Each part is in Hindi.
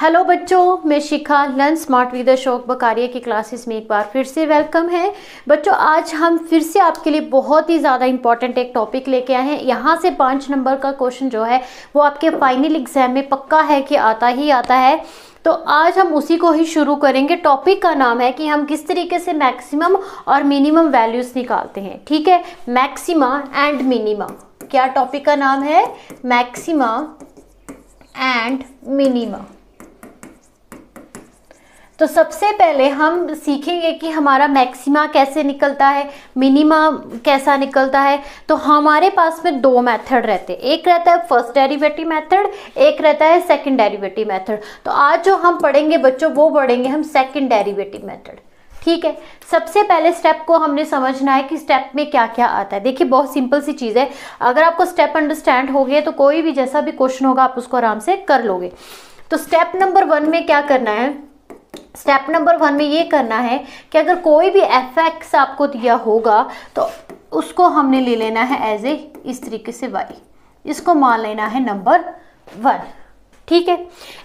हेलो बच्चों, मैं शिखा लर्न स्मार्ट विद अशोक बकारिया की क्लासेस में एक बार फिर से वेलकम है। बच्चों, आज हम फिर से आपके लिए बहुत ही ज़्यादा इंपॉर्टेंट एक टॉपिक लेके आए हैं। यहाँ से 5 नंबर का क्वेश्चन जो है वो आपके फाइनल एग्जाम में पक्का है कि आता ही आता है। तो आज हम उसी को ही शुरू करेंगे। टॉपिक का नाम है कि हम किस तरीके से मैक्सिमम और मिनिमम वैल्यूज़ निकालते हैं। ठीक है, मैक्सिमा एंड मिनिमा। क्या टॉपिक का नाम है? Maxima and minima. तो सबसे पहले हम सीखेंगे कि हमारा मैक्सिमा कैसे निकलता है, मिनिमा कैसा निकलता है। तो हमारे पास में दो मेथड रहते हैं, एक रहता है फर्स्ट डेरिवेटिव मेथड, एक रहता है सेकंड डेरिवेटिव मेथड। तो आज जो हम पढ़ेंगे बच्चों वो पढ़ेंगे हम सेकंड डेरिवेटिव मेथड। ठीक है, सबसे पहले स्टेप को हमने समझना है कि स्टेप में क्या क्या आता है। देखिए, बहुत सिंपल सी चीज़ है। अगर आपको स्टेप अंडरस्टैंड हो गया तो कोई भी जैसा भी क्वेश्चन होगा आप उसको आराम से कर लोगे। तो स्टेप नंबर 1 में क्या करना है? स्टेप नंबर 1 में ये करना है कि अगर कोई भी fx आपको दिया होगा तो उसको हमने ले लेना है एज ए इस तरीके से y, इसको मान लेना है नंबर 1। ठीक है,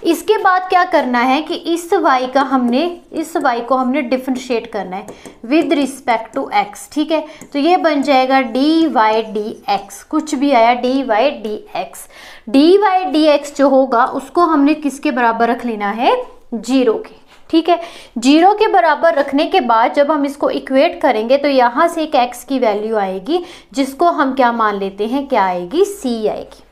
इसके बाद क्या करना है कि इस y को हमने डिफरेंशिएट करना है विद रिस्पेक्ट टू x। ठीक है, तो ये बन जाएगा dy dx, कुछ भी आया dy dx जो होगा उसको हमने किसके बराबर रख लेना है? 0 के। ठीक है, 0 के बराबर रखने के बाद जब हम इसको इक्वेट करेंगे तो यहाँ से एक x की वैल्यू आएगी जिसको हम क्या मान लेते हैं? क्या आएगी? c आएगी।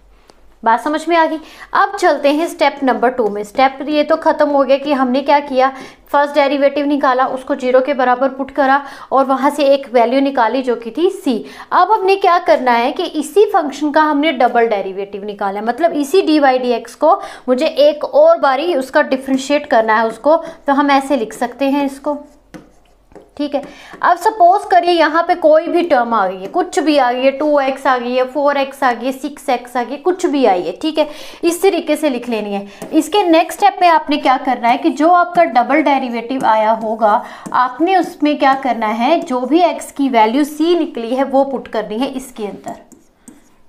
बात समझ में आ गई? अब चलते हैं स्टेप नंबर 2 में। स्टेप ये तो खत्म हो गया कि हमने क्या किया, फर्स्ट डेरिवेटिव निकाला, उसको 0 के बराबर पुट करा और वहां से एक वैल्यू निकाली जो कि थी c। अब हमने क्या करना है कि इसी फंक्शन का हमने डबल डेरिवेटिव निकाला है, मतलब इसी dy dx को मुझे एक और बारी उसका डिफरेंशिएट करना है उसको। तो हम ऐसे लिख सकते हैं इसको। ठीक है, अब सपोज करिए यहाँ पे कोई भी टर्म आ गई है, कुछ भी आ गई है, 2x आ गई है, 4x आ गई है, 6x आ गई है, कुछ भी आई है। ठीक है, इस तरीके से लिख लेनी है। इसके नेक्स्ट स्टेप में आपने क्या करना है कि जो आपका डबल डेरिवेटिव आया होगा आपने उसमें क्या करना है, जो भी x की वैल्यू c निकली है वो पुट करनी है इसके अंदर।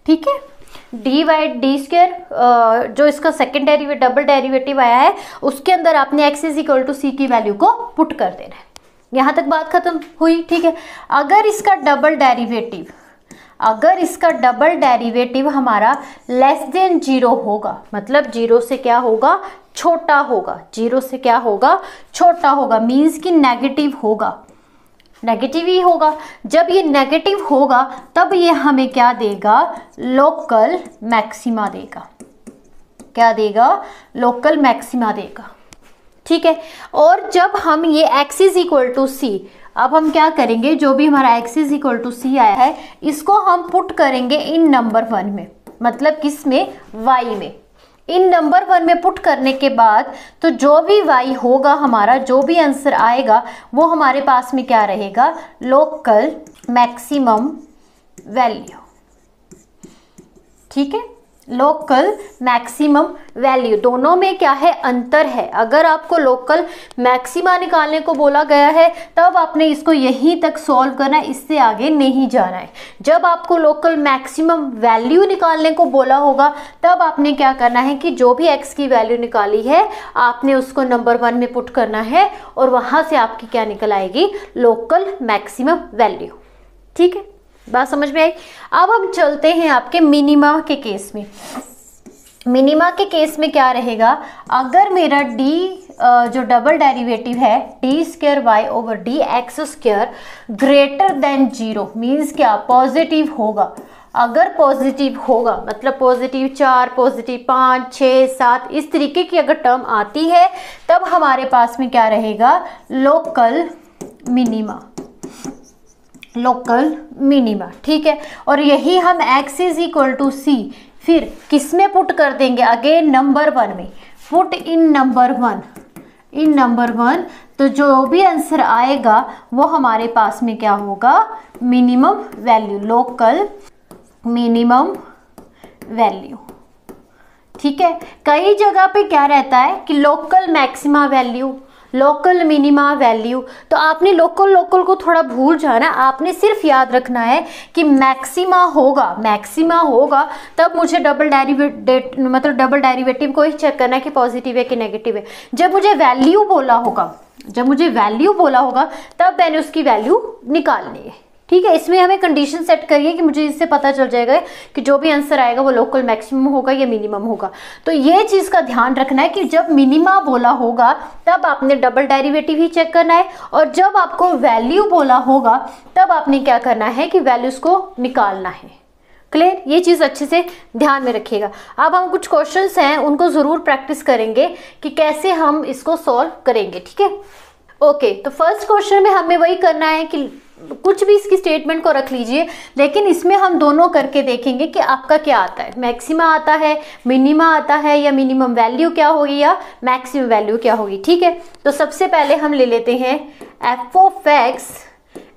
ठीक है, dy d², जो इसका सेकेंड डबल डेरिवेटिव आया है उसके अंदर आपने x = c की वैल्यू को पुट कर देना है। यहाँ तक बात खत्म हुई। ठीक है, अगर इसका डबल डेरिवेटिव हमारा लेस देन 0 होगा, मतलब 0 से क्या होगा? छोटा होगा। 0 से क्या होगा? छोटा होगा, मीन्स कि नेगेटिव होगा, नेगेटिव ही होगा। जब ये नेगेटिव होगा तब ये हमें क्या देगा? लोकल मैक्सिमा देगा। क्या देगा? लोकल मैक्सिमा देगा। ठीक है, और जब हम ये x = c, अब हम क्या करेंगे, जो भी हमारा x = c आया है इसको हम पुट करेंगे इन नंबर 1 में, मतलब किस में? y में। इन नंबर 1 में पुट करने के बाद तो जो भी y होगा हमारा, जो भी आंसर आएगा वो हमारे पास में क्या रहेगा? Local maximum value. ठीक है, लोकल मैक्सिमम वैल्यू, दोनों में क्या है? अंतर है। अगर आपको लोकल मैक्सिमा निकालने को बोला गया है तब आपने इसको यहीं तक सॉल्व करना है, इससे आगे नहीं जाना है। जब आपको लोकल मैक्सिमम वैल्यू निकालने को बोला होगा तब आपने क्या करना है कि जो भी x की वैल्यू निकाली है आपने उसको नंबर 1 में पुट करना है और वहां से आपकी क्या निकल आएगी? Local maximum value. ठीक है, बात समझ में आई? अब हम चलते हैं आपके मिनिमा के केस में। मिनिमा के केस में क्या रहेगा? अगर मेरा जो डबल डेरिवेटिव है d² dx² greater than 0, means क्या? पॉजिटिव होगा। अगर पॉजिटिव होगा मतलब पॉजिटिव 4, पॉजिटिव 5, 6, 7 इस तरीके की अगर टर्म आती है तब हमारे पास में क्या रहेगा? Local minima. Local minima. ठीक है, और यही हम x = c फिर किस में पुट कर देंगे? अगेन नंबर 1 में। पुट इन नंबर 1, तो जो भी आंसर आएगा वो हमारे पास में क्या होगा? Minimum value, local minimum value. ठीक है, कई जगह पे क्या रहता है कि local maxima value, local minima value. तो आपने लोकल लोकल को थोड़ा भूल जाना, आपने सिर्फ याद रखना है कि मैक्सिमा होगा तब मुझे डबल डेरिवेटिव को ही चेक करना है कि पॉजिटिव है कि नेगेटिव है। जब मुझे वैल्यू बोला होगा तब मैंने उसकी वैल्यू निकालनी है, ठीक है। इसमें हमें कंडीशन सेट करिए कि मुझे इससे पता चल जाएगा कि जो भी आंसर आएगा वो लोकल मैक्सिमम होगा या मिनिमम होगा। तो ये चीज़ का ध्यान रखना है कि जब मिनिमा बोला होगा तब आपने डबल डेरिवेटिव ही चेक करना है, और जब आपको वैल्यू बोला होगा तब आपने क्या करना है कि वैल्यूज़ को निकालना है। क्लियर? ये चीज़ अच्छे से ध्यान में रखिएगा। अब हम कुछ क्वेश्चंस हैं उनको ज़रूर प्रैक्टिस करेंगे कि कैसे हम इसको सॉल्व करेंगे, ठीक है। ओके, तो फर्स्ट क्वेश्चन में हमें वही करना है कि कुछ भी इसकी स्टेटमेंट को रख लीजिए, लेकिन इसमें हम दोनों करके देखेंगे कि आपका क्या आता है, मैक्सिमा आता है, मिनिमा आता है, या मिनिमम वैल्यू क्या होगी या मैक्सिमम वैल्यू क्या होगी, ठीक है। तो सबसे पहले हम ले लेते हैं f of x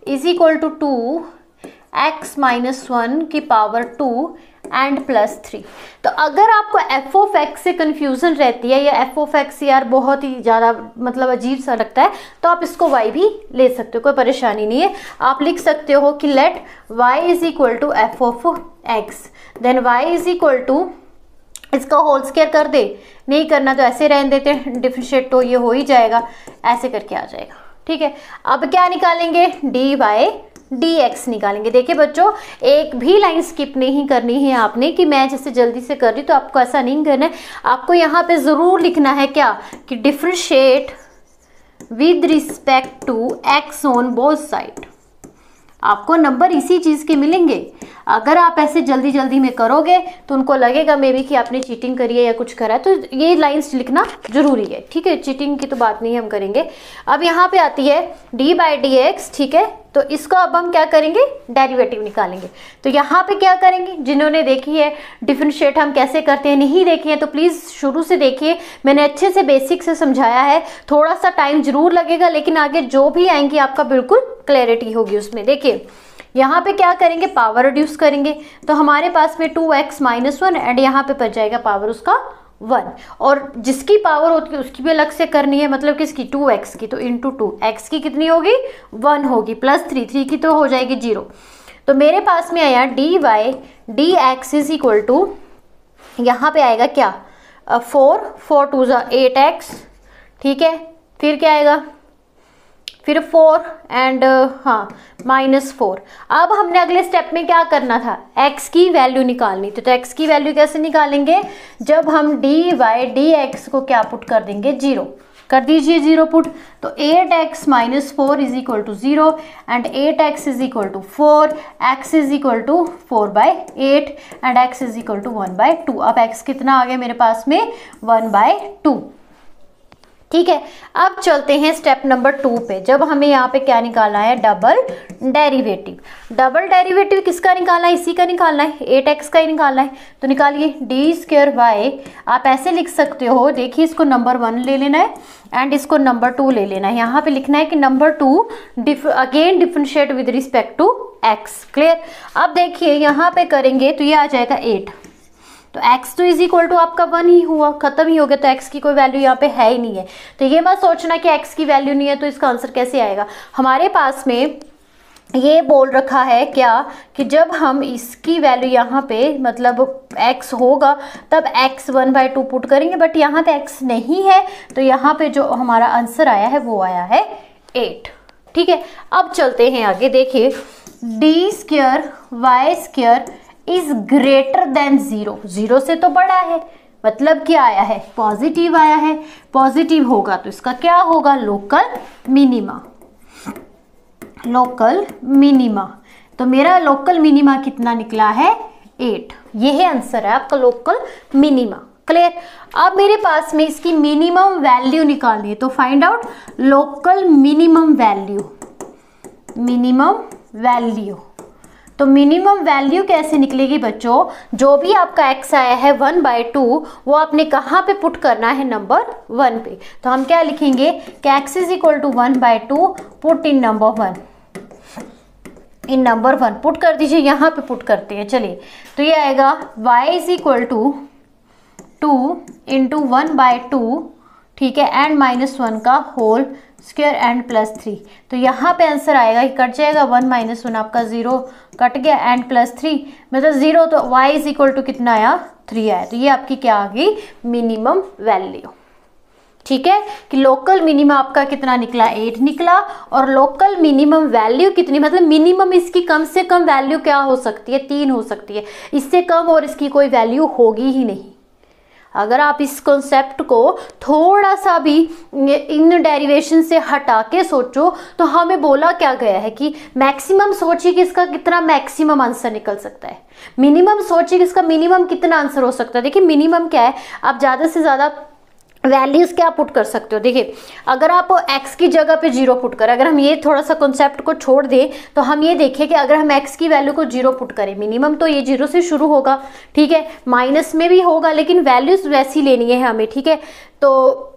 is equal to 2x-1 की पावर 2 एंड +3। तो अगर आपको एफ ऑफ एक्स से कन्फ्यूजन रहती है या एफ ऑफ एक्स यार बहुत ही ज़्यादा मतलब अजीब सा लगता है, तो आप इसको y भी ले सकते हो, कोई परेशानी नहीं है। आप लिख सकते हो कि let y is equal to f of x, then y is equal to, इसका होल स्क्वायर कर दे, नहीं करना तो ऐसे रहने देते हैं, डिफरेंशिएट तो ये हो ही जाएगा, ऐसे करके आ जाएगा, ठीक है। अब क्या निकालेंगे, dx निकालेंगे। देखिए बच्चों, एक भी लाइन स्किप नहीं करनी है आपने कि मैं जैसे जल्दी से कर रही, तो आपको ऐसा नहीं करना है। आपको यहाँ पे ज़रूर लिखना है क्या कि differentiate with respect to x on both side. आपको नंबर इसी चीज़ के मिलेंगे। अगर आप ऐसे जल्दी जल्दी में करोगे तो उनको लगेगा मे बी कि आपने चीटिंग करी है या कुछ करा है, तो ये लाइंस लिखना जरूरी है, ठीक है। चीटिंग की तो बात नहीं हम करेंगे। अब यहाँ पे आती है d/dx, ठीक है। तो इसको अब हम क्या करेंगे, डेरिवेटिव निकालेंगे। तो यहाँ पे क्या करेंगे, जिन्होंने देखी है डिफरेंशिएट हम कैसे करते हैं, नहीं देखी है तो प्लीज़ शुरू से देखिए, मैंने अच्छे से बेसिक से समझाया है। थोड़ा सा टाइम जरूर लगेगा, लेकिन आगे जो भी आएंगी आपका बिल्कुल क्लैरिटी होगी उसमें। देखिए यहाँ पे क्या करेंगे, पावर रिड्यूस करेंगे। तो हमारे पास में 2x-1 एंड यहाँ पे बच जाएगा पावर उसका 1, और जिसकी पावर होती है उसकी भी अलग से करनी है, मतलब किसकी, 2x की, तो इंटू 2, x की कितनी होगी, 1 होगी, +3 की तो हो जाएगी 0। तो मेरे पास में आया dy/dx इज इक्वल टू, यहाँ पे आएगा क्या, 4 2 8x, ठीक है। फिर क्या आएगा, फिर 4 एंड -4। अब हमने अगले स्टेप में क्या करना था, x की वैल्यू निकालनी थी। तो x की वैल्यू कैसे निकालेंगे, जब हम dy/dx को क्या पुट कर देंगे, 0 कर दीजिए, 0 पुट। तो 8x-4 is equal to 0 and 8x is equal to 4, x is equal to 4/8 and x is equal to 1/2। अब x कितना आ गया मेरे पास में, 1/2, ठीक है। अब चलते हैं स्टेप नंबर 2 पे। जब हमें यहाँ पे क्या निकालना है, डबल डेरिवेटिव। डबल डेरिवेटिव किसका निकालना है, इसी का निकालना है, 8x का ही निकालना है। तो निकालिए d²y, आप ऐसे लिख सकते हो, देखिए इसको नंबर 1 ले लेना है एंड इसको नंबर 2 ले लेना है। यहाँ पे लिखना है कि number 2 again differentiate with respect to x। Clear? अब देखिए यहाँ पे करेंगे तो ये आ जाएगा 8, तो x तो इज इक्वल टू आपका 1 ही हुआ, खत्म ही हो गया। तो x की कोई वैल्यू यहाँ पे है ही नहीं है। तो ये मत सोचना कि x की वैल्यू नहीं है तो इसका आंसर कैसे आएगा। हमारे पास में ये बोल रखा है क्या कि जब हम इसकी वैल्यू यहाँ पे मतलब x होगा तब x 1/2 पुट करेंगे, बट यहाँ पे x नहीं है, तो यहाँ पे जो हमारा आंसर आया है वो आया है 8, ठीक है। अब चलते हैं आगे, देखिए d²y² इज ग्रेटर देन 0, 0 से तो बड़ा है, मतलब क्या आया है, पॉजिटिव आया है। पॉजिटिव होगा तो इसका क्या होगा, लोकल मिनिमा। लोकल मिनिमा, तो मेरा लोकल मिनिमा कितना निकला है, 8। ये है आंसर है आपका लोकल मिनिमा। क्लियर? अब मेरे पास में इसकी मिनिमम वैल्यू निकालनी है, तो find out local minimum value. Minimum value, तो मिनिमम वैल्यू कैसे निकलेगी बच्चों, जो भी आपका x आया है 1/2 वो आपने कहाँ पे पुट करना है, नंबर 1 पे। तो हम क्या लिखेंगे कि x is equal to 1/2 put in number 1, in number 1 put कर दीजिए। यहाँ पे पुट करते हैं, चलिए। तो ये आएगा y is equal to 2 into 1/2, ठीक है, एंड -1 का होल स्क्वायर एंड +3। तो यहाँ पे आंसर आएगा कि कट जाएगा 1 - 1 आपका 0 कट गया एंड +3 मतलब 0, तो y = कितना आया 3 आया। तो ये आपकी क्या आ गई मिनिमम वैल्यू। ठीक है कि लोकल मिनिमम आपका कितना निकला 8 निकला, और लोकल मिनिमम वैल्यू कितनी मतलब मिनिमम इसकी कम से कम वैल्यू क्या हो सकती है 3 हो सकती है, इससे कम और इसकी कोई वैल्यू होगी ही नहीं। अगर आप इस कॉन्सेप्ट को थोड़ा सा भी इन डेरिवेशन से हटा के सोचो तो हमें बोला क्या गया है कि मैक्सिमम सोचिए कि इसका कितना मैक्सिमम आंसर निकल सकता है, मिनिमम सोचिए कि इसका मिनिमम कितना आंसर हो सकता है। देखिए मिनिमम क्या है, आप ज़्यादा से ज़्यादा वैल्यूज क्या पुट कर सकते हो। देखिए अगर आप x की जगह पे 0 पुट करें, अगर हम ये थोड़ा सा कॉन्सेप्ट को छोड़ दें तो हम ये देखें कि अगर हम x की वैल्यू को 0 पुट करें, मिनिमम तो ये 0 से शुरू होगा, ठीक है, माइनस में भी होगा लेकिन वैल्यूज वैसी लेनी है हमें, ठीक है, तो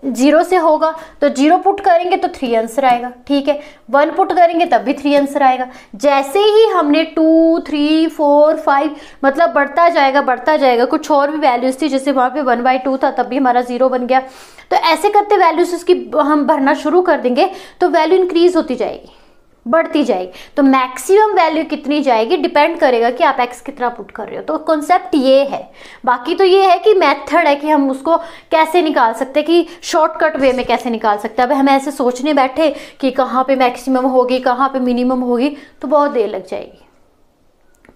0 से होगा तो 0 पुट करेंगे तो 3 आंसर आएगा, ठीक है, 1 पुट करेंगे तब भी 3 आंसर आएगा। जैसे ही हमने 2 3 4 5 मतलब बढ़ता जाएगा, कुछ और भी वैल्यूज थी जैसे वहाँ पे 1/2 था तब भी हमारा 0 बन गया, तो ऐसे करते वैल्यूज उसकी हम भरना शुरू कर देंगे तो वैल्यू इंक्रीज होती जाएगी, बढ़ती जाएगी। तो मैक्सिमम वैल्यू कितनी जाएगी डिपेंड करेगा कि आप x कितना पुट कर रहे हो। तो कॉन्सेप्ट ये है, बाकी तो ये है कि मेथड है कि हम उसको कैसे निकाल सकते हैं, कि शॉर्टकट वे में कैसे निकाल सकते हैं। अब हम ऐसे सोचने बैठे कि कहाँ पे मैक्सिमम होगी कहाँ पे मिनिमम होगी तो बहुत देर लग जाएगी।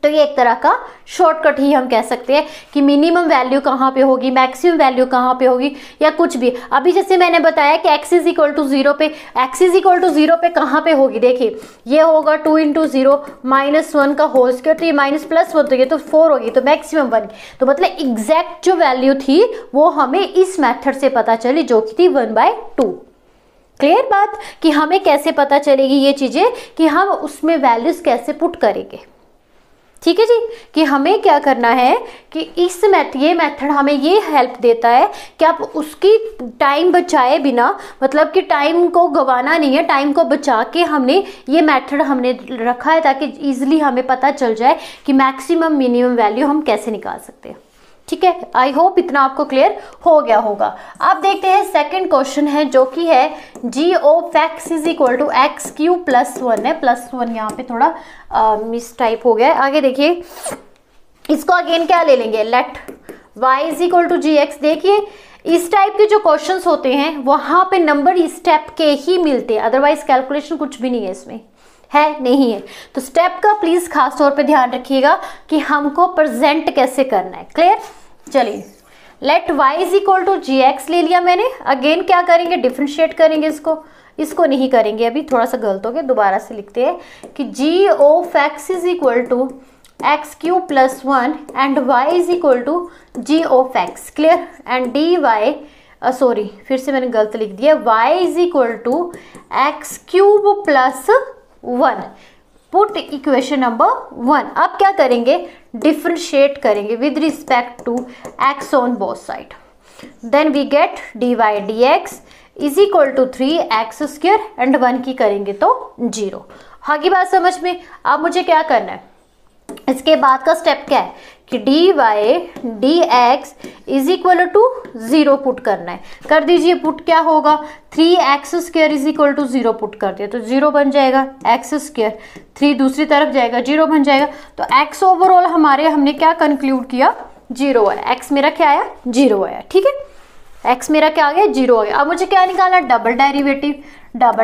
तो ये एक तरह का शॉर्टकट ही हम कह सकते हैं कि मिनिमम वैल्यू कहाँ पे होगी, मैक्सिमम वैल्यू कहाँ पे होगी, या कुछ भी। अभी जैसे मैंने बताया कि x = 0 पे, x = 0 पे कहाँ पे होगी, देखिए ये होगा 2 × 0 -1 का होल स्क्वायर, तो ये -+1 तो ये तो 4 होगी, तो मैक्सिमम 1। तो मतलब एग्जैक्ट जो वैल्यू थी वो हमें इस मेथड से पता चली जो कि थी 1/2। क्लियर बात कि हमें कैसे पता चलेगी ये चीज़ें कि हम उसमें वैल्यूज कैसे पुट करेंगे। ठीक है जी, कि हमें क्या करना है कि ये मेथड हमें ये हेल्प देता है कि आप उसकी टाइम बचाए बिना, मतलब कि टाइम को गंवाना नहीं है, टाइम को बचा के हमने ये मेथड हमने रखा है ताकि इजीली हमें पता चल जाए कि मैक्सिमम मिनिमम वैल्यू हम कैसे निकाल सकते हैं। ठीक है, आई होप इतना आपको क्लियर हो गया होगा। अब देखते हैं सेकंड क्वेश्चन है जो कि है g ऑफ x = x³ + 1 है, +1 यहाँ पे थोड़ा मिस टाइप हो गया है। आगे देखिए इसको अगेन क्या ले लेंगे, लेट y = gx। देखिए इस टाइप के जो क्वेश्चंस होते हैं वहां पे नंबर स्टेप के ही मिलते हैं, अदरवाइज कैलकुलेशन कुछ भी नहीं है इसमें, है नहीं है। तो स्टेप का प्लीज खास तौर पे ध्यान रखिएगा कि हमको प्रेजेंट कैसे करना है। क्लियर, चलिए लेट y = gx ले लिया मैंने। अगेन क्या करेंगे, डिफरेंशिएट करेंगे इसको नहीं करेंगे, अभी थोड़ा सा गलत हो गया, दोबारा से लिखते हैं कि g of x = x³ + 1 and y = g of x। Clear, and dy sorry फिर से मैंने गलत लिख दिया, y = x³ + 1 put equation number 1। अब क्या करेंगे, डिफरेंशिएट करेंगे with respect to x on both side, then we get dy dx = 3x² and 1 की करेंगे तो 0। आगे बात समझ में। अब मुझे क्या करना है, इसके बाद का स्टेप क्या है कि dy dx = 0 पुट करना है। कर दीजिए पुट, क्या होगा 3x² = 0 पुट कर दिया तो 0 बन जाएगा, x², 3 दूसरी तरफ जाएगा 0 बन जाएगा। तो x ओवरऑल हमने क्या कंक्लूड किया, 0 आया। x मेरा क्या आया, 0 आया। ठीक है, x मेरा क्या आ गया, 0 आ गया। अब मुझे क्या निकालना, डबल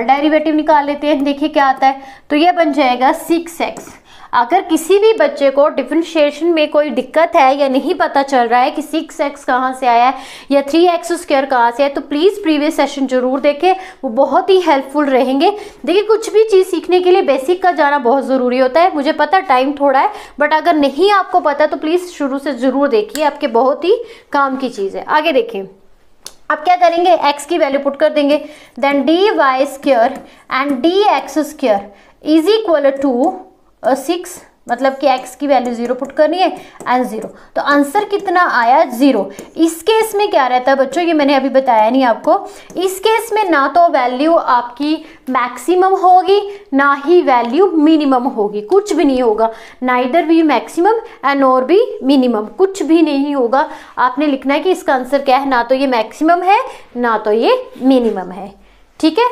डेरिवेटिव निकाल लेते हैं। देखिए क्या आता है, तो ये बन जाएगा 6x। अगर किसी भी बच्चे को डिफरेंशिएशन में कोई दिक्कत है या नहीं पता चल रहा है कि 6x कहाँ से आया है या 3x² कहाँ से है, तो प्लीज़ प्रीवियस सेशन जरूर देखें, वो बहुत ही हेल्पफुल रहेंगे। देखिए कुछ भी चीज़ सीखने के लिए बेसिक का जाना बहुत ज़रूरी होता है। मुझे पता टाइम थोड़ा है, बट अगर नहीं आपको पता तो प्लीज़ शुरू से ज़रूर देखिए, आपके बहुत ही काम की चीज़ है। आगे देखिए, अब क्या करेंगे, x की वैल्यू पुट कर देंगे, देन dy² एंड dx² = 6 मतलब कि x की वैल्यू 0 पुट करनी है एंड 0। तो आंसर कितना आया 0। इस केस में क्या रहता है बच्चों, ये मैंने अभी बताया नहीं आपको, इस केस में ना तो वैल्यू आपकी मैक्सिमम होगी ना ही वैल्यू मिनिमम होगी, कुछ भी नहीं होगा, नाइदर भी मैक्सिमम एंड नॉर भी मिनिमम, कुछ भी नहीं होगा। आपने लिखना है कि इसका आंसर क्या है, ना तो ये मैक्सिमम है ना तो ये मिनिमम है। ठीक है,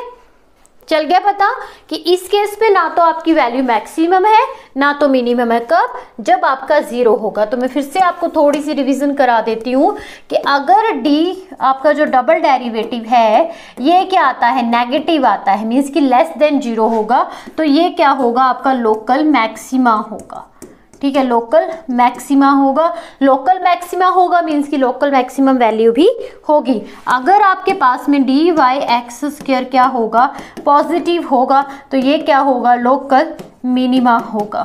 चल गया पता कि इस केस पे ना तो आपकी वैल्यू मैक्सिमम है ना तो मिनिमम है। कब? जब आपका 0 होगा। तो मैं फिर से आपको थोड़ी सी रिवीजन करा देती हूँ कि अगर d आपका जो डबल डेरिवेटिव है ये क्या आता है, नेगेटिव आता है, मीन्स कि लेस देन 0 होगा, तो ये क्या होगा, आपका लोकल मैक्सिमा होगा। ठीक है, लोकल मैक्सिमा होगा। लोकल मैक्सिमा होगा मीन्स कि लोकल मैक्सिमम वैल्यू भी होगी। अगर आपके पास में dy एक्स स्क्वायर क्या होगा, पॉजिटिव होगा, तो ये क्या होगा, लोकल मिनिमा होगा।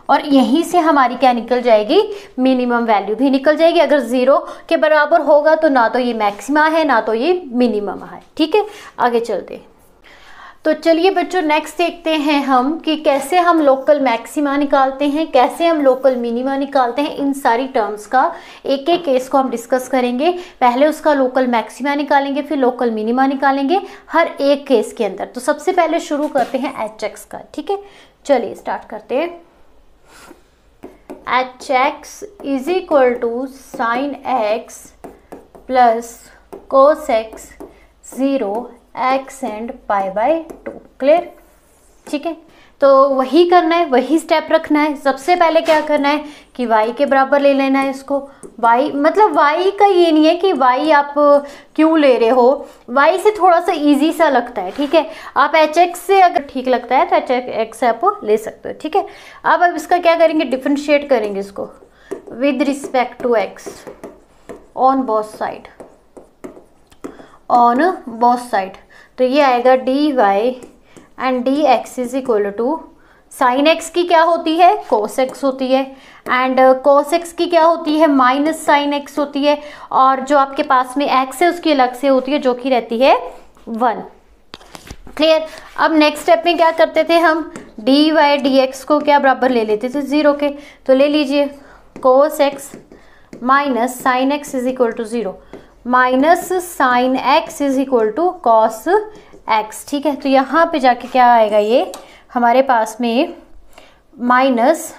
और यहीं से हमारी क्या निकल जाएगी, मिनिमम वैल्यू भी निकल जाएगी। अगर 0 के बराबर होगा तो ना तो ये मैक्सिमा है ना तो ये मिनिमम है। ठीक है, आगे चलते। तो चलिए बच्चों नेक्स्ट देखते हैं हम कि कैसे हम लोकल मैक्सिमा निकालते हैं, कैसे हम लोकल मिनिमा निकालते हैं। इन सारी टर्म्स का एक एक केस को हम डिस्कस करेंगे। पहले उसका लोकल मैक्सिमा निकालेंगे, फिर लोकल मिनिमा निकालेंगे हर एक केस के अंदर। तो सबसे पहले शुरू करते हैं एच एक्स का। ठीक है, चलिए स्टार्ट करते हैं। H x is equal to sine x plus cos x 0 x and pi by 2। Clear? ठीक है, तो वही करना है, वही स्टेप रखना है। सबसे पहले क्या करना है कि y के बराबर ले लेना है इसको। y मतलब y का ये नहीं है कि y आप क्यों ले रहे हो, y से थोड़ा सा इजी सा लगता है। ठीक है, आप hx से अगर ठीक लगता है तो hx आप ले सकते हो। ठीक है, अब इसका क्या करेंगे, डिफरेंशिएट करेंगे इसको with respect to x on both side, on both side. तो ये आएगा dy and dx is equal to sine x की क्या होती है, cos x होती है, एंड cos x की क्या होती है, माइनस साइन x होती है, और जो आपके पास में x है उसकी अलग से होती है जो कि रहती है 1। क्लियर? अब नेक्स्ट स्टेप में क्या करते थे हम, dy dx को क्या बराबर ले लेते थे 0 के। तो ले लीजिए cos x minus sine x is equal to 0 minus sine x is equal to cos x। ठीक है, तो यहाँ पे जाके क्या आएगा, ये हमारे पास में माइनस,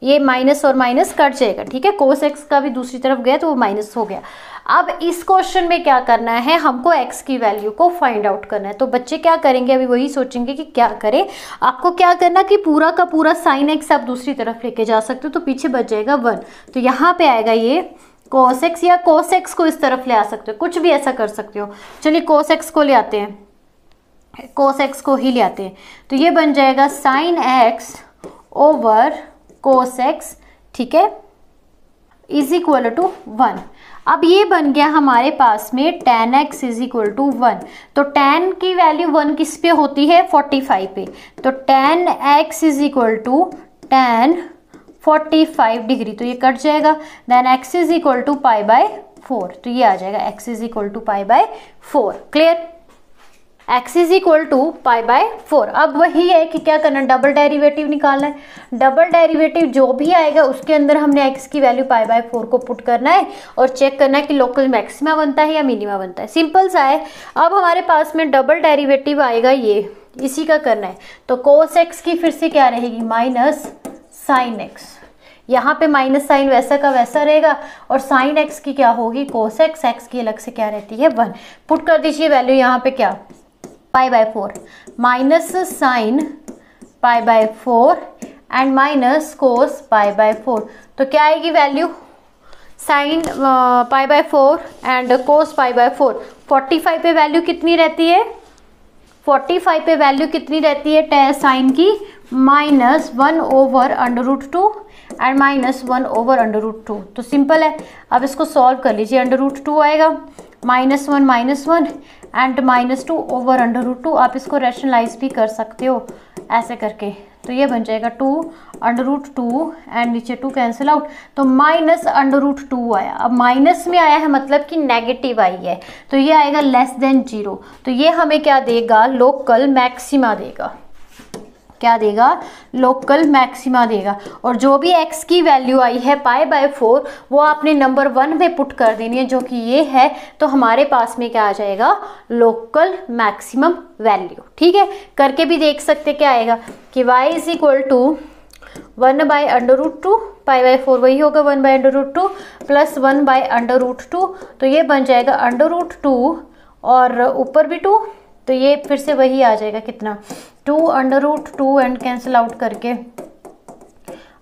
ये माइनस और माइनस कट जाएगा। ठीक है, कोस x का भी दूसरी तरफ गया तो वो माइनस हो गया। अब इस क्वेश्चन में क्या करना है, हमको x की वैल्यू को फाइंड आउट करना है। तो बच्चे क्या करेंगे, अभी वही सोचेंगे कि क्या करें। आपको क्या करना कि पूरा का पूरा साइन x आप दूसरी तरफ लेके जा सकते हो, तो पीछे बच जाएगा 1। तो यहाँ पे आएगा ये cos x, या cos x को इस तरफ ले आ सकते हो, कुछ भी ऐसा कर सकते हो। चलिए cos x को ले आते हैं, cos x को ही ले आते हैं। तो ये बन जाएगा sin x over cos x, ठीक है, इज इक्वल टू 1। अब ये बन गया हमारे पास में tan x is equal to 1। तो tan की वैल्यू 1 किस पे होती है, 45 पे। तो tan x is equal to tan 45 degree, तो ये कट जाएगा। Then x is equal to pi by 4, तो ये आ जाएगा x is equal to pi by 4। Clear? x is equal to pi by 4। अब वही है कि क्या करना, डबल डेरिवेटिव निकालना है। डबल डेरिवेटिव जो भी आएगा उसके अंदर हमने x की वैल्यू पाई बाय 4 को पुट करना है और चेक करना है कि लोकल मैक्सिमा बनता है या मिनिमा बनता है। सिंपल सा है। अब हमारे पास में डबल डेरिवेटिव आएगा, ये इसी का करना है। तो cos x की फिर से क्या रहेगी, माइनस साइन x, यहाँ पे माइनस साइन वैसा का वैसा रहेगा, और साइन x की क्या होगी, cos x, x की अलग से क्या रहती है 1। पुट कर दीजिए वैल्यू यहाँ पे, क्या, पाई by 4 minus sine pi by 4 and minus cos pi by 4। तो क्या आएगी value, sine pi by 4 and cos pi by 4। 45 पे वैल्यू कितनी रहती है, 45 पे वैल्यू कितनी रहती है साइन की, minus 1 over under root 2 and minus 1 over under root 2। तो सिंपल है, अब इसको सॉल्व कर लीजिए। अंडर रूट 2 आएगा, -1 एंड -2 ओवर अंडर रूट 2। आप इसको रैशनलाइज भी कर सकते हो ऐसे करके। तो ये बन जाएगा 2 अंडर रूट 2 एंड नीचे 2 कैंसिल आउट, तो माइनस अंडर रूट 2 आया। अब माइनस में आया है मतलब कि नेगेटिव आई है, तो ये आएगा लेस देन 0। तो ये हमें क्या देगा, लोकल मैक्सिमा देगा। क्या देगा, लोकल मैक्सिमा देगा। और जो भी x की वैल्यू आई है π/4 वो आपने नंबर 1 में पुट कर देनी है, जो कि ये है। तो हमारे पास में क्या आ जाएगा, लोकल मैक्सिमम वैल्यू। ठीक है, करके भी देख सकते क्या आएगा कि y इज इक्वल टू 1/√2, π/4 वही होगा 1/√2 प्लस 1/√2, तो ये बन जाएगा √2 और ऊपर भी 2, तो ये फिर से वही आ जाएगा कितना, 2√2 एंड कैंसिल आउट करके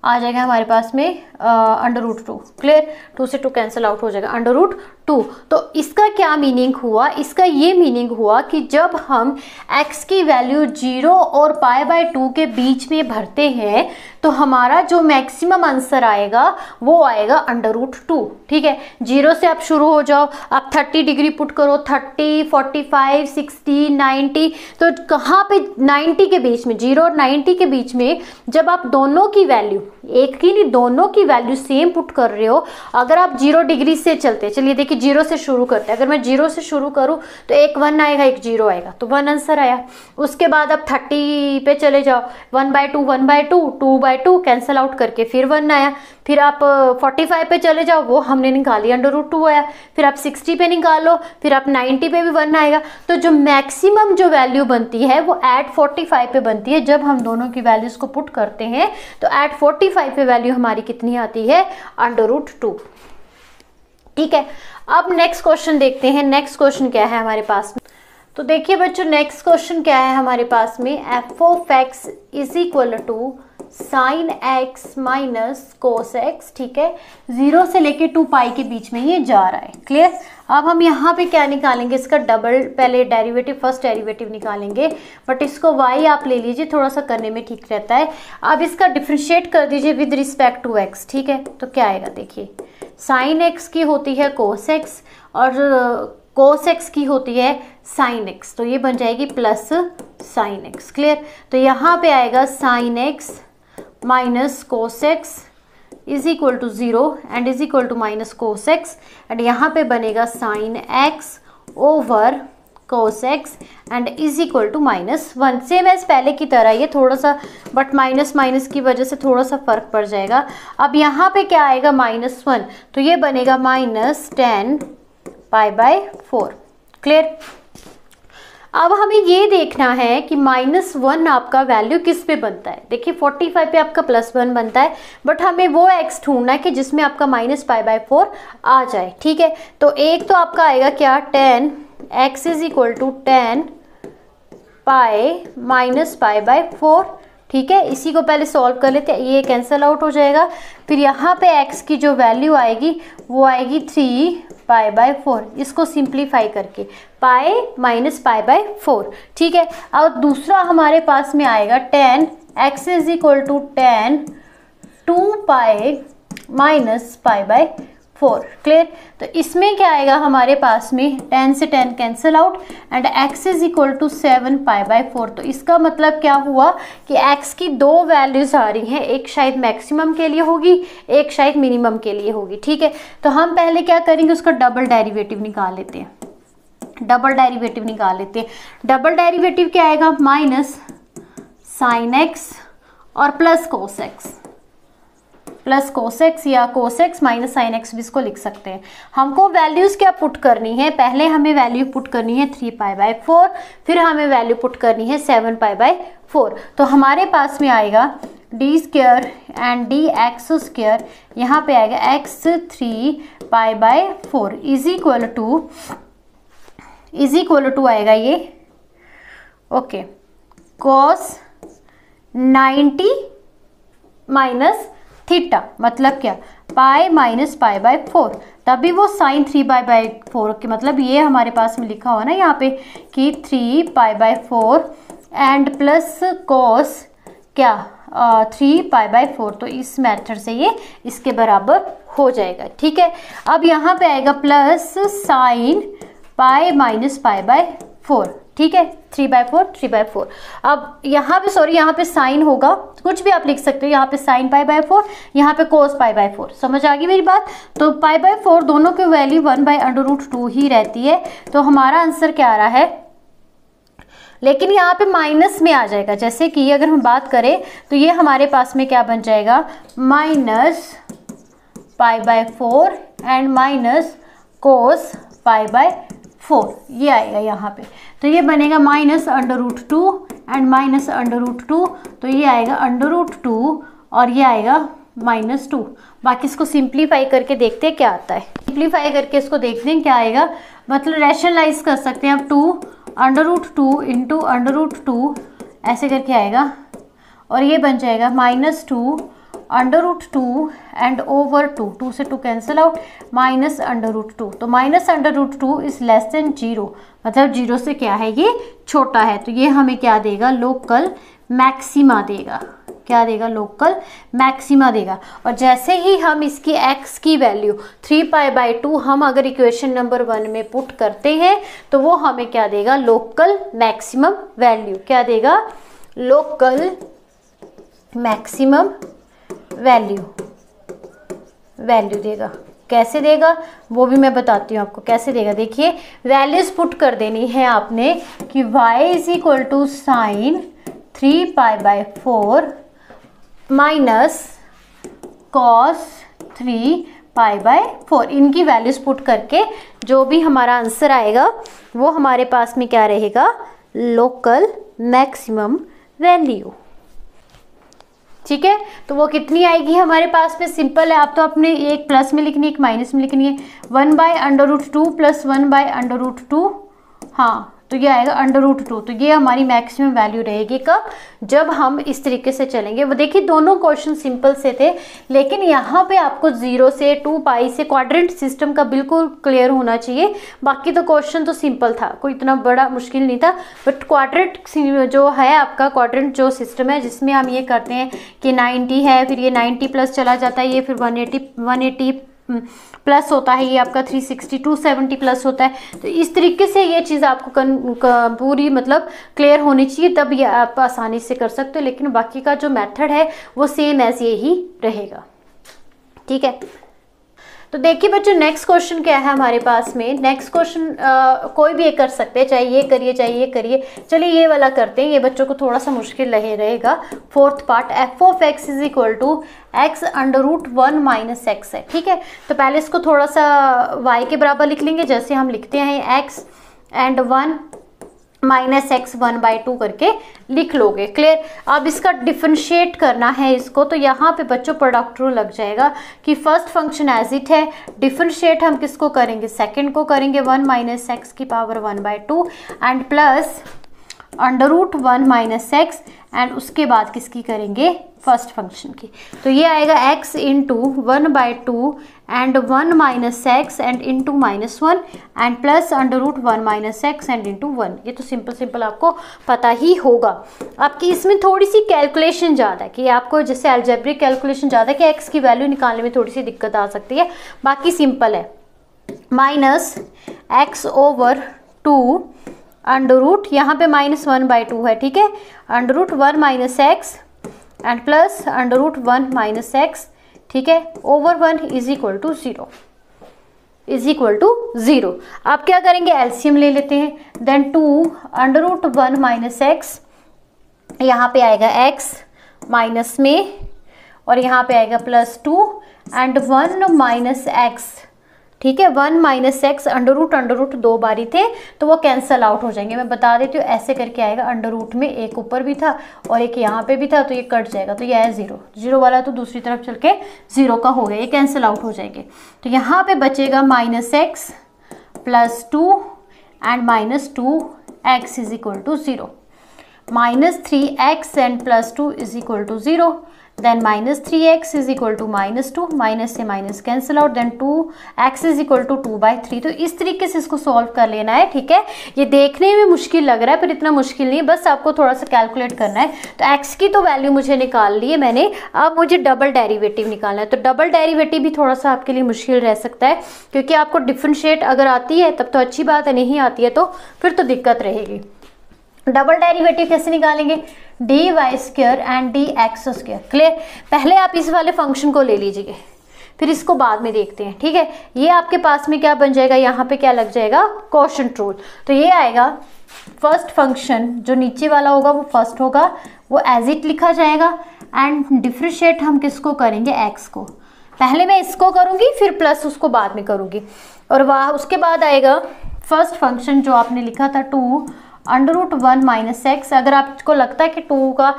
आ जाएगा हमारे पास में √2। क्लियर, 2 से 2 कैंसिल आउट हो जाएगा √2। तो इसका क्या मीनिंग हुआ, इसका ये मीनिंग हुआ कि जब हम x की वैल्यू 0 और π/2 के बीच में भरते हैं तो हमारा जो मैक्सिमम आंसर आएगा वो आएगा √2। ठीक है, 0 से आप शुरू हो जाओ, आप 30 डिग्री पुट करो, 30, 45, 60, 90, तो कहाँ पे 90 के बीच में, 0 और 90 के बीच में जब आप दोनों की वैल्यू, एक की नहीं दोनों की वैल्यू सेम पुट कर रहे हो, अगर आप 0 डिग्री से चलते, चलिए देखिए 0 से शुरू करते हैं, अगर मैं 0 से शुरू करूं तो एक 1 आएगा एक 0 आएगा, तो 1 आंसर आया। उसके बाद आप 30 पे चले जाओ, 1/2 1/2 2/2 कैंसिल आउट करके फिर 1 आया। फिर आप 45 पे चले जाओ, वो हमने निकाली √2 आया। फिर आप 60 पे निकालो, फिर आप 90 पे भी 1 आएगा। तो जो मैक्सिमम जो वैल्यू बनती है वो एट 45 पे बनती है। जब हम दोनों की वैल्यूज को पुट करते हैं तो एट 45 पे वैल्यू हमारी कितनी आती है, √2। ठीक है, अब नेक्स्ट क्वेश्चन देखते हैं। नेक्स्ट क्वेश्चन क्या है हमारे पास में, तो देखिए बच्चों नेक्स्ट क्वेश्चन क्या है हमारे पास में, f(x) is equal to sin x minus cos x। ठीक है, 0 से लेके 2π के बीच में ये जा रहा है। क्लियर, अब हम यहाँ पे क्या निकालेंगे, इसका डबल, पहले डेरिवेटिव, फर्स्ट डेरिवेटिव निकालेंगे, बट इसको y आप ले लीजिए, थोड़ा सा करने में ठीक रहता है। अब इसका डिफ्रेंशिएट कर दीजिए विद रिस्पेक्ट टू x। ठीक है, तो क्या आएगा देखिए, sin x की होती है cos x और cos x की होती है sin x, तो ये बन जाएगी प्लस sin x। क्लियर, तो यहाँ पे आएगा sin x minus cos x is equal to 0 and is equal to minus cos x, and यहाँ पे बनेगा sin x over cos x and is equal to -1। Same as पहले की तरह, ये थोड़ा सा बट माइनस माइनस की वजह से थोड़ा सा फर्क पड़ जाएगा। अब यहाँ पे क्या आएगा -1, तो ये बनेगा -10 π/4। क्लियर, अब हमें ये देखना है कि -1 आपका वैल्यू किस पे बनता है। देखिए 45 पे आपका +1 बनता है, बट हमें वो x ढूंढना है कि जिसमें आपका -π/4 आ जाए। ठीक है, तो एक तो आपका आएगा क्या, 10x इज इक्वल टू 10 π -π/4। ठीक है, इसी को पहले सॉल्व कर लेते हैं, ये कैंसिल आउट हो जाएगा। फिर यहाँ पे x की जो वैल्यू आएगी वो आएगी 3 π/4, इसको सिंप्लीफाई करके π -π/4। ठीक है, अब दूसरा हमारे पास में आएगा 10x is equal to 10 2π -π/4। Clear, तो इसमें क्या आएगा हमारे पास में, 10 से 10 cancel out and x is equal to 7 π/4। तो इसका मतलब क्या हुआ कि x की दो वैल्यूज आ रही हैं, एक शायद मैक्सिमम के लिए होगी, एक शायद मिनिमम के लिए होगी। ठीक है, तो हम पहले क्या करेंगे, उसका डबल डेरिवेटिव निकाल लेते हैं। डबल डेरिवेटिव निकाल लेते हैं। डबल डेरिवेटिव क्या आएगा, माइनस sin x और plus cos x, plus cos x या cos x minus sin x भी इसको लिख सकते हैं। हमको वैल्यूज क्या पुट करनी है, पहले हमें वैल्यू पुट करनी है 3π/4, फिर हमें वैल्यू पुट करनी है 7π/4। तो हमारे पास में आएगा d² एंड dx², यहाँ पे आएगा x 3π/4 इज इक्वल टू आएगा ये, ओके, cos 90 माइनस थीटा, मतलब क्या, पाई माइनस π/4, तभी वो sin 3π/4 के, मतलब ये हमारे पास में लिखा हुआ ना यहाँ पे कि 3π/4 एंड प्लस cos क्या 3π/4, तो इस मेथड से ये इसके बराबर हो जाएगा। ठीक है, अब यहाँ पे आएगा प्लस sin पाई माइनस π/4। ठीक है, 3/4। अब यहाँ पे सॉरी, यहाँ पे साइन होगा, कुछ भी आप लिख सकते हो, यहाँ पे sin π/4, यहाँ पे cos π/4। समझ आ गई मेरी बात। तो π/4 दोनों की वैल्यू 1/√2 ही रहती है। तो हमारा आंसर क्या आ रहा है, लेकिन यहाँ पे माइनस में आ जाएगा। जैसे कि अगर हम बात करें तो ये हमारे पास में क्या बन जाएगा, माइनस π/4 एंड माइनस कोस π/4 ये आएगा यहाँ पे। तो ये बनेगा माइनस √2 एंड माइनस √2, तो ये आएगा √2 और ये आएगा -2। बाकी इसको सिंप्लीफाई करके देखते हैं क्या आता है। सिंप्लीफाई करके इसको देखते हैं क्या आएगा, मतलब रैशनलाइज कर सकते हैं अब 2 √2 इंटू √2 ऐसे करके आएगा और ये बन जाएगा -2 √2 एंड ओवर 2 से 2 कैंसिल आउट -√2। तो -√2 इज लेस देन 0, मतलब 0 से क्या है ये छोटा है। तो ये हमें क्या देगा, लोकल मैक्सिमा देगा। क्या देगा, लोकल मैक्सिमा देगा। और जैसे ही हम इसकी x की वैल्यू 3π/2 हम अगर इक्वेशन नंबर 1 में पुट करते हैं तो वो हमें क्या देगा, लोकल मैक्सिमम वैल्यू। क्या देगा, लोकल मैक्सिमम वैल्यू देगा। कैसे देगा वो भी मैं बताती हूँ आपको कैसे देगा। देखिए वैल्यूज पुट कर देनी है आपने कि y is equal to sine 3π/4 minus cos 3π/4। इनकी वैल्यूज पुट करके जो भी हमारा आंसर आएगा वो हमारे पास में क्या रहेगा, लोकल मैक्सिमम वैल्यू। ठीक है, तो वो कितनी आएगी हमारे पास में, सिंपल है। आप तो अपने एक प्लस में लिखनी है एक माइनस में लिखनी है। 1/√2 प्लस 1/√2, हाँ तो ये आएगा √2। तो ये हमारी मैक्सिमम वैल्यू रहेगी कब, जब हम इस तरीके से चलेंगे। वो देखिए दोनों क्वेश्चन सिंपल से थे, लेकिन यहाँ पे आपको 0 से 2π से क्वाड्रेंट सिस्टम का बिल्कुल क्लियर होना चाहिए। बाकी तो क्वेश्चन तो सिंपल था, कोई इतना बड़ा मुश्किल नहीं था। बट क्वाड्रेंट जो है आपका, क्वाड्रेंट जो सिस्टम है जिसमें हम ये करते हैं कि 90 है, फिर ये 90 प्लस चला जाता है, ये फिर 180 प्लस होता है, ये आपका 360 270 प्लस होता है। तो इस तरीके से ये चीज़ आपको पूरी मतलब क्लियर होनी चाहिए, तब ये आप आसानी से कर सकते हो। लेकिन बाकी का जो मेथड है वो सेम एज ये ही रहेगा। ठीक है, तो देखिए बच्चों नेक्स्ट क्वेश्चन क्या है हमारे पास में। नेक्स्ट क्वेश्चन कोई भी ये कर सकते हैं, चाहे ये करिए चाहे ये करिए। चलिए ये वाला करते हैं, ये बच्चों को थोड़ा सा मुश्किल रहेगा। 4th part, f(x) is equal to x √1 - x है। ठीक है, तो पहले इसको थोड़ा सा y के बराबर लिख लेंगे, जैसे हम लिखते हैं x एंड 1 - x 1/2 करके लिख लोगे। क्लियर, अब इसका डिफरेंशिएट करना है इसको, तो यहाँ पे बच्चों प्रोडक्ट रूल लग जाएगा कि फर्स्ट फंक्शन एज इट है, डिफरेंशिएट हम किसको करेंगे, सेकंड को करेंगे 1 - x की power 1/2 and plus √1 - x and उसके बाद किसकी करेंगे, फर्स्ट फंक्शन की। तो ये आएगा x into 1/2 and 1 - x and into -1 and plus √1 - x and into 1। ये तो सिंपल आपको पता ही होगा। आपकी इसमें थोड़ी सी कैलकुलेशन ज़्यादा है कि आपको जैसे अलजेब्रिक कैलकुलेशन ज़्यादा है कि x की वैल्यू निकालने में थोड़ी सी दिक्कत आ सकती है, बाकी सिंपल है। -x/2 √ यहाँ पे -1/2 है। ठीक है, √1 - x एंड प्लस √1 - x। ठीक है, ओवर 1 इज इक्वल टू 0। आप क्या करेंगे, एलसीएम ले लेते हैं। देन 2 √1 - x, यहाँ पे आएगा x माइनस में और यहाँ पे आएगा +2 एंड 1 - x। ठीक है, 1 - x √√ 2 बारी थे तो वो कैंसल आउट हो जाएंगे। मैं बता देती हूँ, ऐसे करके आएगा। अंडर में एक ऊपर भी था और एक यहाँ पे भी था, तो ये कट जाएगा। तो ये है 0 वाला, तो दूसरी तरफ चल के 0 का हो गया, ये कैंसल आउट हो जाएंगे। तो यहाँ पे बचेगा -x +2 and -2x is equal to 0। -3x and +2 is equal to 0। Then -3x is equal to -2, minus से minus cancel out. Then 2x is equal to 2/3। तो इस तरीके से इसको सॉल्व कर लेना है। ठीक है, ये देखने में मुश्किल लग रहा है पर इतना मुश्किल नहीं, बस आपको थोड़ा सा कैलकुलेट करना है। तो x की तो वैल्यू मुझे निकाल ली है मैंने, अब मुझे डबल डेरिवेटिव निकालना है। तो डबल डेरिवेटिव भी थोड़ा सा आपके लिए मुश्किल रह सकता है, क्योंकि आपको डिफरेंशिएट अगर आती है तब तो अच्छी बात है, नहीं आती है तो फिर तो दिक्कत रहेगी। डबल डेरिवेटिव कैसे निकालेंगे, dy² एंड dx²। क्लियर, पहले आप इस वाले फंक्शन को ले लीजिए, फिर इसको बाद में देखते हैं, ठीक है। ये आपके पास में क्या बन जाएगा, यहाँ पे क्या लग जाएगा, क्वोशंट रूल। तो ये आएगा फर्स्ट फंक्शन, जो नीचे वाला होगा वो फर्स्ट होगा, वो एज इट लिखा जाएगा। एंड डिफ्रेंशिएट हम किसको करेंगे, एक्स को। पहले मैं इसको करूँगी, फिर प्लस उसको बाद में करूँगी। और वह उसके बाद आएगा फर्स्ट फंक्शन जो आपने लिखा था 2 √1 - x। अगर आपको लगता है कि 2 का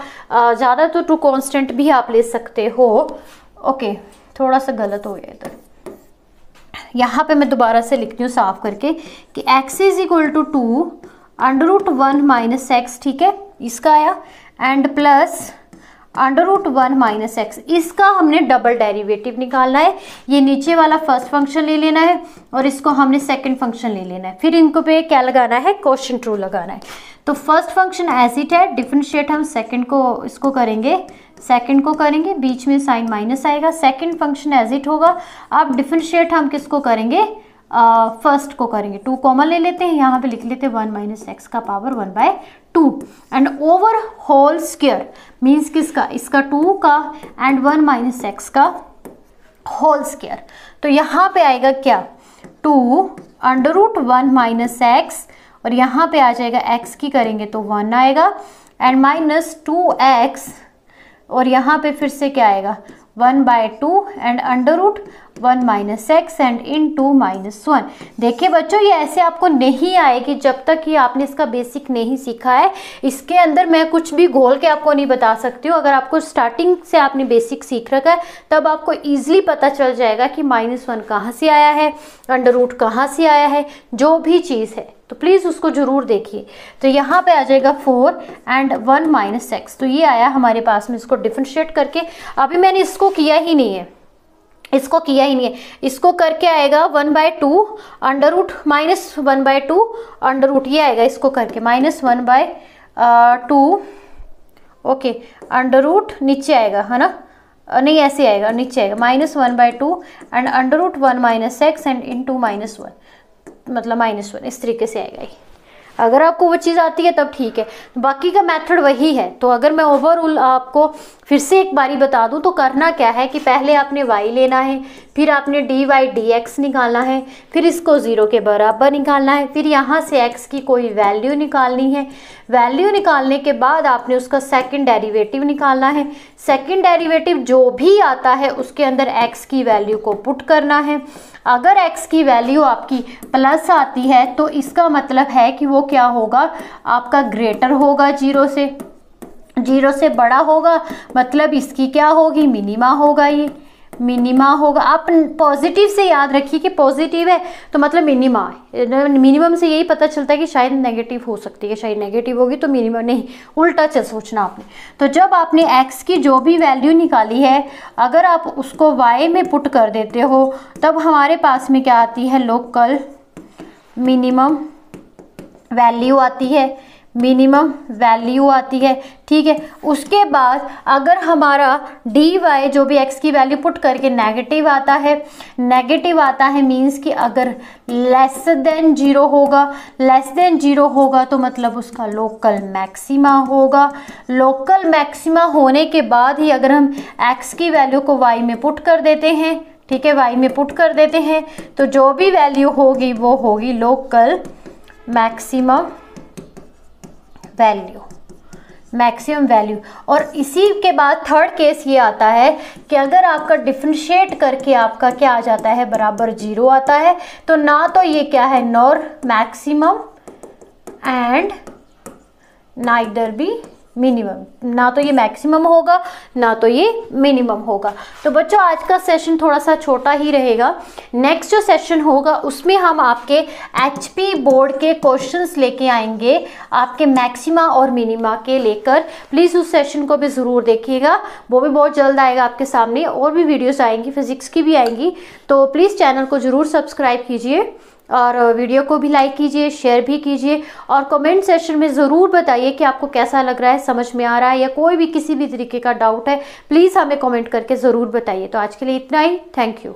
ज़्यादा तो 2 कांस्टेंट भी आप ले सकते हो। ओके, थोड़ा सा गलत हो गया इधर, यहाँ पे मैं दोबारा से लिखती हूँ साफ करके कि x = 2 √1 - x, ठीक है, इसका आया। एंड प्लस √1 - x, इसका हमने डबल डेरिवेटिव निकालना है। ये नीचे वाला फर्स्ट फंक्शन ले लेना है और इसको हमने सेकंड फंक्शन ले लेना है। फिर इनको पे क्या लगाना है, क्वोशंट रूल लगाना है। तो फर्स्ट फंक्शन एज इट है, डिफरेंशिएट हम सेकंड को, इसको करेंगे, सेकंड को करेंगे, बीच में साइन माइनस आएगा, सेकंड फंक्शन एज इट होगा। अब डिफरेंशिएट हम किसको करेंगे, फर्स्ट को करेंगे। 2 कॉमन ले लेते हैं, यहाँ पे लिख लेते हैं 1 - x का power 1/2 and over whole square means किसका, इसका 2 का एंड 1 - x का होल स्क्वायर। तो यहाँ पे आएगा क्या, 2 √1 - x और यहाँ पे आ जाएगा x की करेंगे तो 1 आएगा एंड -2x और यहाँ पे फिर से क्या आएगा 1/2 एंड √1 - x एंड इनटू -1। देखिए बच्चों, ये ऐसे आपको नहीं आएगी जब तक कि आपने इसका बेसिक नहीं सीखा है। इसके अंदर मैं कुछ भी घोल के आपको नहीं बता सकती हूँ। अगर आपको स्टार्टिंग से आपने बेसिक सीख रखा है तब आपको ईजिली पता चल जाएगा कि -1 कहाँ से आया है, √, कहाँ से आया है, जो भी चीज़ है। तो प्लीज़ उसको ज़रूर देखिए। तो यहाँ पे आ जाएगा 4 एंड 1 - x। तो ये आया हमारे पास में, इसको डिफरेंशिएट करके, अभी मैंने इसको किया ही नहीं है, इसको किया ही नहीं है, इसको करके आएगा 1/2 √, -1/2 √, ये आएगा इसको करके -1/2, ओके, √, नीचे आएगा, है ना, नहीं ऐसे आएगा, नीचे आएगा -1/2 एंड √1 - x एंड इनटू -1, मतलब -1, इस तरीके से आएगा। अगर आपको वो चीज़ आती है तब ठीक है, बाकी का मेथड वही है। तो अगर मैं ओवरऑल आपको फिर से एक बारी बता दूं तो करना क्या है कि पहले आपने y लेना है, फिर आपने dy/dx निकालना है, फिर इसको 0 के बराबर निकालना है, फिर यहाँ से x की कोई वैल्यू निकालनी है। वैल्यू निकालने के बाद आपने उसका सेकंड डेरिवेटिव निकालना है। सेकंड डेरिवेटिव जो भी आता है उसके अंदर x की वैल्यू को पुट करना है। अगर x की वैल्यू आपकी प्लस आती है तो इसका मतलब है कि वो क्या होगा, आपका ग्रेटर होगा 0 से, 0 से बड़ा होगा, मतलब इसकी क्या होगी, मिनिमा होगा, ये मिनिमा होगा। आप पॉजिटिव से याद रखिए कि पॉजिटिव है तो मतलब मिनिमा है। मिनिमम से यही पता चलता है कि शायद नेगेटिव हो सकती है, शायद नेगेटिव होगी तो मिनिमम, नहीं, उल्टा चल सोचना आपने। तो जब आपने x की जो भी वैल्यू निकाली है, अगर आप उसको y में पुट कर देते हो तब हमारे पास में क्या आती है, लोकल मिनिमम वैल्यू आती है, मिनिमम वैल्यू आती है, ठीक है। उसके बाद अगर हमारा dy जो भी x की वैल्यू पुट करके नेगेटिव आता है, नेगेटिव आता है मीन्स कि अगर लेस देन 0 होगा, लेस देन 0 होगा तो मतलब उसका लोकल मैक्सिमा होगा। लोकल मैक्सिमा होने के बाद ही अगर हम x की वैल्यू को y में पुट कर देते हैं, ठीक है, y में पुट कर देते हैं तो जो भी वैल्यू होगी वो होगी local maximum value, maximum value. और इसी के बाद थर्ड केस ये आता है कि अगर आपका डिफरेंशिएट करके आपका क्या आ जाता है, बराबर 0 आता है, तो ना तो ये क्या है, nor maximum and neither be minimum, ना तो ये मैक्सिमम होगा ना तो ये मिनिमम होगा। तो बच्चों आज का सेशन थोड़ा सा छोटा ही रहेगा। नेक्स्ट जो सेशन होगा उसमें हम आपके HP बोर्ड के क्वेश्चंस लेके आएंगे, आपके मैक्सिमा और मिनिमा के लेकर। प्लीज़ उस सेशन को भी ज़रूर देखिएगा, वो भी बहुत जल्द आएगा आपके सामने। और भी वीडियोस आएंगी, फिजिक्स की भी आएंगी, तो प्लीज़ चैनल को ज़रूर सब्सक्राइब कीजिए और वीडियो को भी लाइक कीजिए, शेयर भी कीजिए और कमेंट सेक्शन में ज़रूर बताइए कि आपको कैसा लग रहा है, समझ में आ रहा है या कोई भी किसी भी तरीके का डाउट है, प्लीज़ हमें कमेंट करके ज़रूर बताइए। तो आज के लिए इतना ही, थैंक यू।